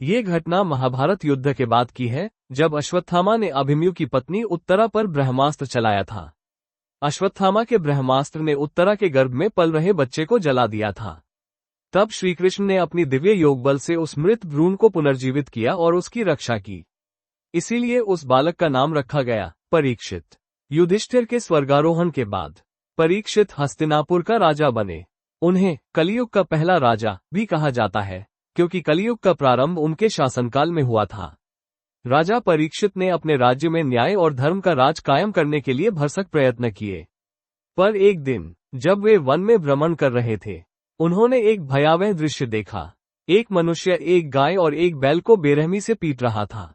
ये घटना महाभारत युद्ध के बाद की है, जब अश्वत्थामा ने अभिमन्यु की पत्नी उत्तरा पर ब्रह्मास्त्र चलाया था। अश्वत्थामा के ब्रह्मास्त्र ने उत्तरा के गर्भ में पल रहे बच्चे को जला दिया था। तब श्रीकृष्ण ने अपनी दिव्य योग बल से उस मृत भ्रूण को पुनर्जीवित किया और उसकी रक्षा की। इसीलिए उस बालक का नाम रखा गया परीक्षित। युधिष्ठिर के स्वर्गारोहण के बाद परीक्षित हस्तिनापुर का राजा बने। उन्हें कलियुग का पहला राजा भी कहा जाता है, क्योंकि कलियुग का प्रारंभ उनके शासनकाल में हुआ था। राजा परीक्षित ने अपने राज्य में न्याय और धर्म का राज कायम करने के लिए भरसक प्रयत्न किए। पर एक दिन जब वे वन में भ्रमण कर रहे थे, उन्होंने एक भयावह दृश्य देखा। एक मनुष्य एक गाय और एक बैल को बेरहमी से पीट रहा था।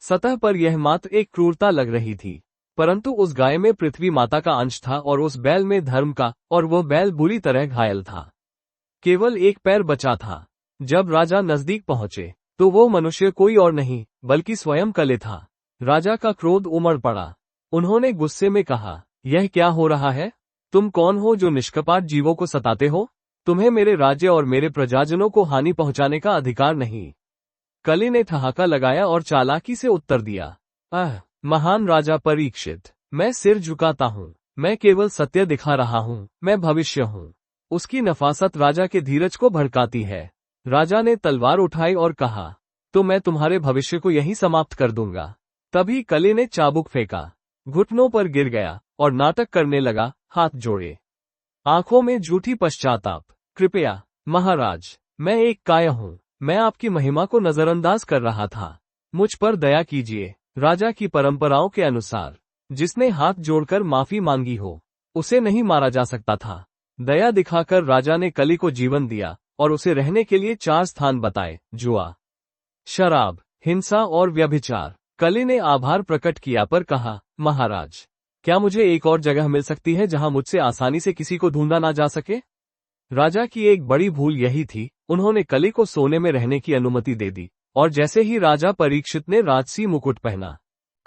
सतह पर यह मात्र एक क्रूरता लग रही थी, परंतु उस गाय में पृथ्वी माता का अंश था और उस बैल में धर्म का, और वह बैल बुरी तरह घायल था। केवल एक पैर बचा था। जब राजा नजदीक पहुंचे तो वो मनुष्य कोई और नहीं बल्कि स्वयं कले था। राजा का क्रोध उमड़ पड़ा। उन्होंने गुस्से में कहा, यह क्या हो रहा है? तुम कौन हो जो निष्कपट जीवों को सताते हो? तुम्हें मेरे राज्य और मेरे प्रजाजनों को हानि पहुंचाने का अधिकार नहीं। कलि ने ठहाका लगाया और चालाकी से उत्तर दिया, महान राजा परीक्षित, मैं सिर झुकाता हूँ। मैं केवल सत्य दिखा रहा हूँ, मैं भविष्य हूँ। उसकी नफासत राजा के धीरज को भड़काती है। राजा ने तलवार उठाई और कहा, तो मैं तुम्हारे भविष्य को यहीं समाप्त कर दूंगा। तभी कलि ने चाबुक फेंका, घुटनों पर गिर गया और नाटक करने लगा, हाथ जोड़े, आंखों में झूठी पश्चाताप। कृपया महाराज, मैं एक काया हूँ। मैं आपकी महिमा को नजरअंदाज कर रहा था। मुझ पर दया कीजिए। राजा की परंपराओं के अनुसार जिसने हाथ जोड़कर माफी मांगी हो, उसे नहीं मारा जा सकता था। दया दिखाकर राजा ने कलि को जीवन दिया और उसे रहने के लिए 4 स्थान बताए, जुआ, शराब, हिंसा और व्यभिचार। कलि ने आभार प्रकट किया पर कहा, महाराज, क्या मुझे एक और जगह मिल सकती है जहां मुझसे आसानी से किसी को ढूंढा ना जा सके? राजा की एक बड़ी भूल यही थी। उन्होंने कलि को सोने में रहने की अनुमति दे दी, और जैसे ही राजा परीक्षित ने राजसी मुकुट पहना,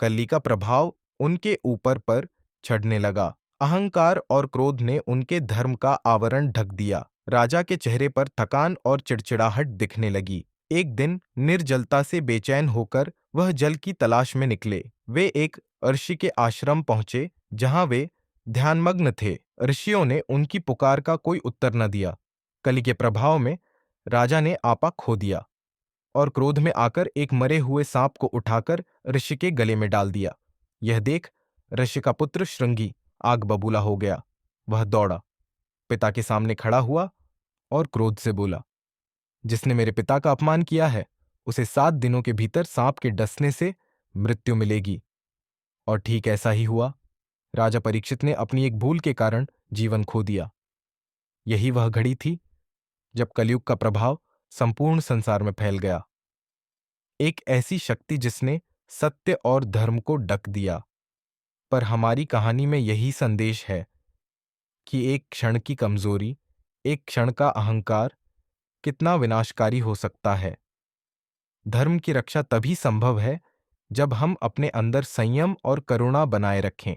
कलि का प्रभाव उनके ऊपर पर चढ़ने लगा। अहंकार और क्रोध ने उनके धर्म का आवरण ढक दिया। राजा के चेहरे पर थकान और चिड़चिड़ाहट दिखने लगी। एक दिन निर्जलता से बेचैन होकर वह जल की तलाश में निकले। वे एक ऋषि के आश्रम पहुंचे जहां वे ध्यानमग्न थे। ऋषियों ने उनकी पुकार का कोई उत्तर न दिया। कलि के प्रभाव में राजा ने आपा खो दिया और क्रोध में आकर एक मरे हुए सांप को उठाकर ऋषि के गले में डाल दिया। यह देख ऋषि का पुत्र श्रृंगी आग बबूला हो गया। वह दौड़ा, पिता के सामने खड़ा हुआ और क्रोध से बोला, जिसने मेरे पिता का अपमान किया है, उसे 7 दिनों के भीतर सांप के डसने से मृत्यु मिलेगी। और ठीक ऐसा ही हुआ। राजा परीक्षित ने अपनी एक भूल के कारण जीवन खो दिया। यही वह घड़ी थी जब कलयुग का प्रभाव संपूर्ण संसार में फैल गया। एक ऐसी शक्ति जिसने सत्य और धर्म को ढक दिया। पर हमारी कहानी में यही संदेश है कि एक क्षण की कमजोरी, एक क्षण का अहंकार कितना विनाशकारी हो सकता है। धर्म की रक्षा तभी संभव है जब हम अपने अंदर संयम और करुणा बनाए रखें।